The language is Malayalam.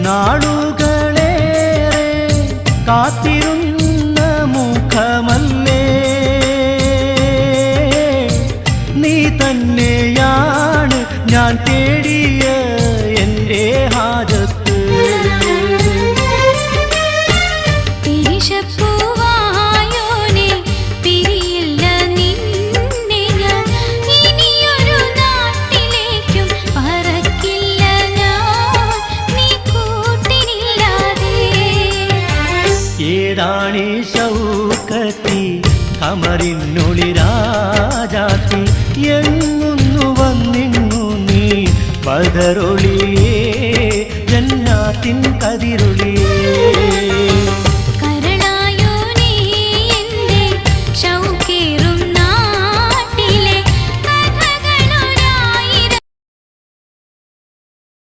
നാളുകളേറെ കാത്തിരുന്ന മുഖമല്ലേ നീ തന്നെയാണ് ഞാൻ തേടിയ എൻ്റെ ഹാജത്ത് ഏതാണീ ശൗക്കത്തി കമറിനുളിരാജാത്തി എങ്ങുന്നു വന്നിങ്ങു നീ ബദറൊളിയേ ജന്നാത്തിൻ കതിരൊളി